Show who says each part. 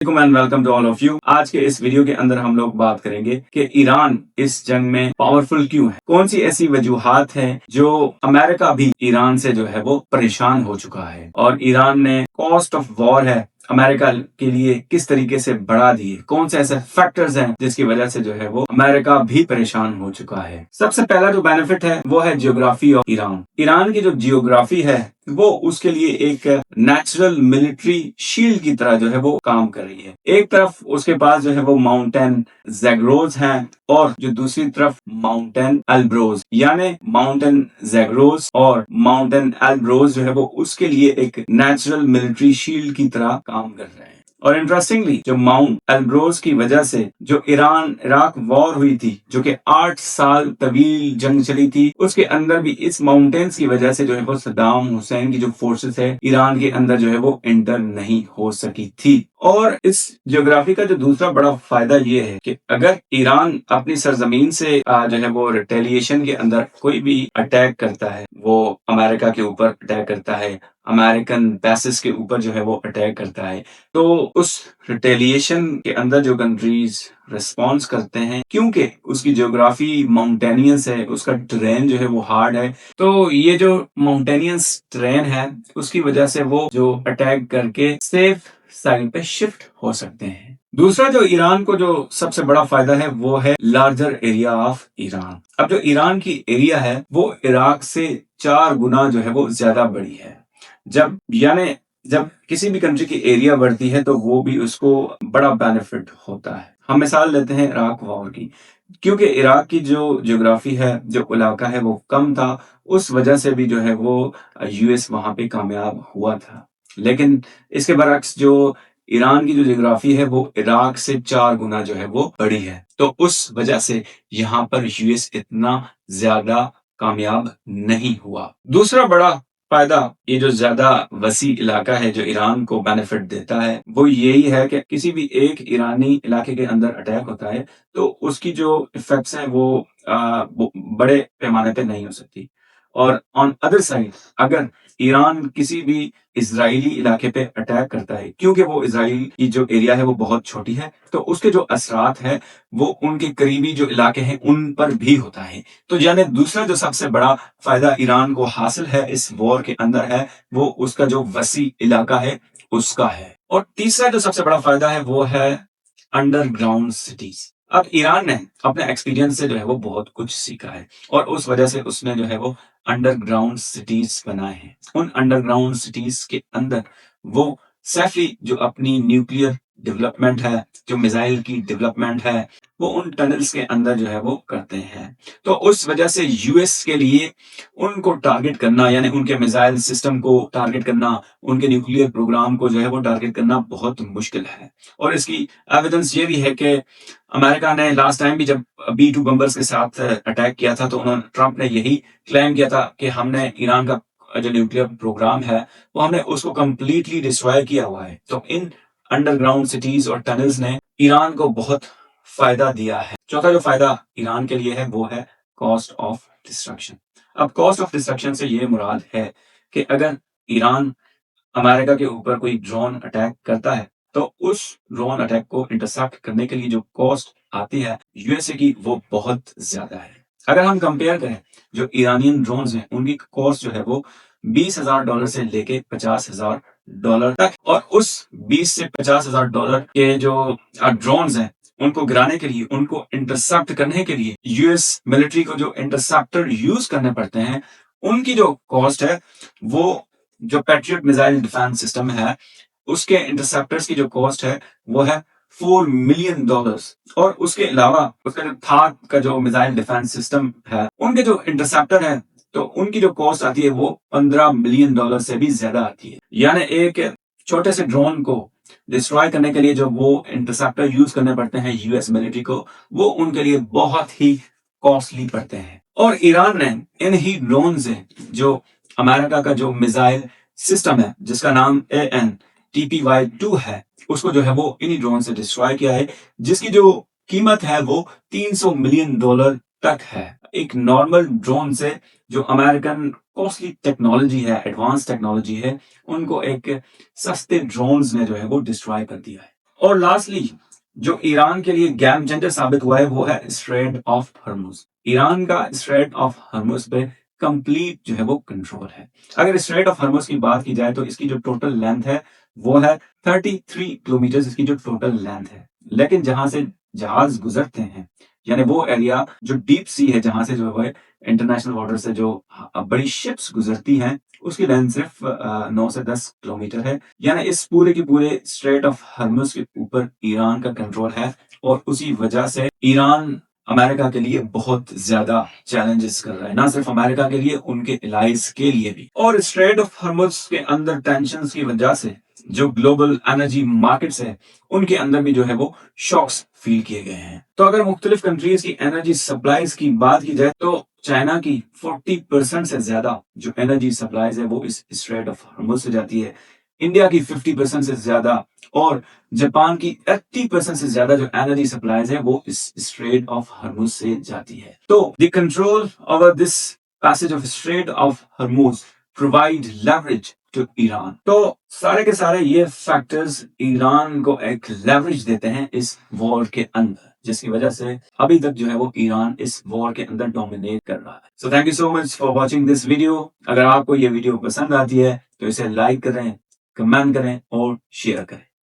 Speaker 1: And welcome to all of you. आज के इस वीडियो के अंदर हम लोग बात करेंगे कि ईरान इस जंग में पावरफुल क्यों है। कौन सी ऐसी वजूहात हैं जो अमेरिका भी ईरान से जो है वो परेशान हो चुका है, और ईरान ने कॉस्ट ऑफ वॉर है अमेरिका के लिए किस तरीके से बढ़ा दिए। कौन से ऐसे फैक्टर्स हैं जिसकी वजह से जो है वो अमेरिका भी परेशान हो चुका है। सबसे पहला जो बेनिफिट है वो है जियोग्राफी ऑफ ईरान। ईरान की जो जियोग्राफी है वो उसके लिए एक नेचुरल मिलिट्री शील्ड की तरह जो है वो काम कर रही है। एक तरफ उसके पास जो है वो माउंटेन जैग्रोज हैं, और जो दूसरी तरफ माउंटेन एल्ब्रोज, यानी माउंटेन जैग्रोज और माउंटेन एल्ब्रोज जो है वो उसके लिए एक नेचुरल मिलिट्री शील्ड की तरह काम कर रहे हैं। और इंटरेस्टिंगली जो माउंट एल्ब्रोज की वजह से जो ईरान इराक वॉर हुई थी, जो कि 8 साल तवील जंग चली थी, उसके अंदर भी इस माउंटेन्स की वजह से जो है वो सद्दाम हुसैन की जो फोर्सेस है ईरान के अंदर जो है वो एंटर नहीं हो सकी थी। और इस ज्योग्राफी का जो दूसरा बड़ा फायदा ये है कि अगर ईरान अपनी सरजमीन से जो है वो रिटेलिएशन के अंदर कोई भी अटैक करता है, वो अमेरिका के ऊपर अटैक करता है, अमेरिकन बेसिस के ऊपर जो है वो अटैक करता है, तो उस रिटेलिएशन के अंदर जो कंट्रीज रिस्पॉन्स करते हैं, क्योंकि उसकी ज्योग्राफी माउंटेनियस है, उसका ट्रेन जो है वो हार्ड है, तो ये जो माउंटेनियस ट्रेन है उसकी वजह से वो जो अटैक करके सेफ साइड पे शिफ्ट हो सकते हैं। दूसरा जो ईरान को जो सबसे बड़ा फायदा है वो है लार्जर एरिया ऑफ ईरान। अब जो ईरान की एरिया है वो इराक से 4 गुना जो है वो ज्यादा बड़ी है। जब किसी भी कंट्री की एरिया बढ़ती है तो वो भी उसको बड़ा बेनिफिट होता है। हम मिसाल लेते हैं इराक वॉर की, क्योंकि इराक की जो ज्योग्राफी है, जो इलाका है वो कम था, उस वजह से भी जो है वो यूएस वहां पे कामयाब हुआ था। लेकिन इसके बरक्स जो ईरान की जो ज्योग्राफी है वो इराक से 4 गुना जो है वो बड़ी है, तो उस वजह से यहाँ पर यूएस इतना ज्यादा कामयाब नहीं हुआ। दूसरा बड़ा फायदा, ये जो ज्यादा वसी इलाका है जो ईरान को बेनिफिट देता है, वो यही है कि किसी भी एक ईरानी इलाके के अंदर अटैक होता है तो उसकी जो इफेक्ट्स हैं वो बड़े पैमाने पे नहीं हो सकती। और ऑन अदर साइड अगर ईरान किसी भी इजरायली इलाके पे अटैक करता है, क्योंकि वो इजराइल की जो एरिया है वो बहुत छोटी है, तो उसके जो असरात है वो उनके करीबी जो इलाके हैं उन पर भी होता है। तो यानी दूसरा जो सबसे बड़ा फायदा ईरान को हासिल है इस वॉर के अंदर है वो उसका जो वसी इलाका है उसका है। और तीसरा जो सबसे बड़ा फायदा है वो है अंडरग्राउंड सिटीज। अब ईरान ने अपने एक्सपीरियंस से जो है वो बहुत कुछ सीखा है, और उस वजह से उसने जो है वो अंडरग्राउंड सिटीज बनाए हैं। उन अंडरग्राउंड सिटीज के अंदर वो सेफली जो अपनी न्यूक्लियर डेवलपमेंट है, जो मिसाइल की डेवलपमेंट है, वो उन टनल्स के अंदर जो है वो करते हैं। तो उस वजह से यूएस के लिए उनको टारगेट करना, यानी उनके मिसाइल सिस्टम को टारगेट करना, उनके न्यूक्लियर प्रोग्राम को जो है वो टारगेट करना बहुत मुश्किल है। और इसकी एविडेंस ये भी है कि अमेरिका ने लास्ट टाइम भी जब B-2 बम्बर्स के साथ अटैक किया था, तो उन्होंने ट्रंप ने यही क्लेम किया था कि हमने ईरान का जो न्यूक्लियर प्रोग्राम है वो हमने उसको कंप्लीटली डिस्ट्रॉय किया हुआ है। तो इन अंडरग्राउंड सिटीज और टनल्स ने ईरान को बहुत फायदा दिया है। चौथा जो फायदा ईरान के लिए है वो है कॉस्ट ऑफ डिस्ट्रक्शन। अब कॉस्ट ऑफ डिस्ट्रक्शन से ये मुराद है कि अगर ईरान अमेरिका के ऊपर कोई ड्रोन अटैक करता है तो उस ड्रोन अटैक को इंटरसेप्ट करने के लिए जो कॉस्ट आती है यूएसए की वो बहुत ज्यादा है। अगर हम कंपेयर करें जो ईरानियन ड्रोन्स हैं उनकी कॉस्ट जो है वो $20,000 से लेके $50,000 तक, और उस 20 से $50,000 के जो ड्रोन्स हैं उनको गिराने के लिए, उनको इंटरसेप्ट करने के लिए यूएस मिलिट्री को जो इंटरसेप्टर यूज करने पड़ते हैं, उनकी जो कॉस्ट है वो जो पैट्रियट मिसाइल डिफेंस सिस्टम है उसके इंटरसेप्टर्स की जो कॉस्ट है वो है $4 मिलियन। और उसके अलावा उसका जो थाद का जो मिसाइल डिफेंस सिस्टम है उनके जो इंटरसेप्टर है तो उनकी जो कॉस्ट आती है वो $15 मिलियन से भी ज्यादा आती है। यानी एक छोटे से ड्रोन को डिस्ट्रॉय करने के लिए जो वो इंटरसेप्टर यूज करने पड़ते हैं यूएस मिलिट्री को, वो उनके लिए बहुत ही कॉस्टली पड़ते हैं। और ईरान ने इन ही ड्रोन से जो अमेरिका का जो मिसाइल सिस्टम है जिसका नाम AN/TPY-2 है उसको जो है वो इन्हीं ड्रोन से डिस्ट्रॉय किया है, जिसकी जो कीमत है वो $300 मिलियन तक है। एक नॉर्मल ड्रोन से जो अमेरिकन कॉस्टली टेक्नोलॉजी है, एडवांस टेक्नोलॉजी है, उनको एक सस्ते ड्रोन्स ने जो है वो डिस्ट्रॉय कर दिया है। और लास्टली जो ईरान के लिए गेम चेंजर साबित हुआ है वो है स्ट्रेट ऑफ हर्मुज। ईरान का स्ट्रेट ऑफ हर्मुज पे कंप्लीट जो है वो कंट्रोल है। अगर स्ट्रेट ऑफ हर्मुज की बात की जाए तो इसकी जो टोटल लेंथ है वो है 33 किलोमीटर, इसकी जो टोटल लेंथ है। लेकिन जहां से जहाज गुजरते हैं, यानी वो एरिया जो डीप सी है, जहां से जो है इंटरनेशनल वाटर से जो बड़ी शिप्स गुजरती हैं, उसकी लेंथ सिर्फ 9 से 10 किलोमीटर है। यानी इस पूरे के पूरे स्ट्रेट ऑफ हर्मुज के ऊपर ईरान का कंट्रोल है और उसी वजह से ईरान अमेरिका के लिए बहुत ज्यादा चैलेंजेस कर रहा है। ना सिर्फ अमेरिका के लिए, उनके एलाइज के लिए भी। और स्ट्रेट ऑफ हर्मुज के अंदर टेंशन की वजह से जो ग्लोबल एनर्जी मार्केट्स है, उनके अंदर भी जो है वो शॉक्स फील किए गए हैं। तो अगर मुख्तलिफ कंट्रीज की एनर्जी सप्लाईज की बात की जाए तो चाइना की 40% से ज्यादा जो एनर्जी सप्लाईज है वो इस स्ट्रेट ऑफ हर्मुज से जाती है। इंडिया की 50% से ज्यादा और जापान की 80% से ज्यादा जो एनर्जी सप्लाईज है वो इस स्ट्रेट ऑफ हर्मुज से जाती है। तो the control over this passage of strait of Hormuz provide leverage to Iran. तो सारे के सारे ये फैक्टर्स ईरान को एक लेवरेज देते हैं इस वॉर के अंदर, जिसकी वजह से अभी तक जो है वो ईरान इस वॉर के अंदर डोमिनेट कर रहा है। So thank you so much for watching this video. अगर आपको ये वीडियो पसंद आती है तो इसे लाइक करें, कमेंट करें और शेयर करें।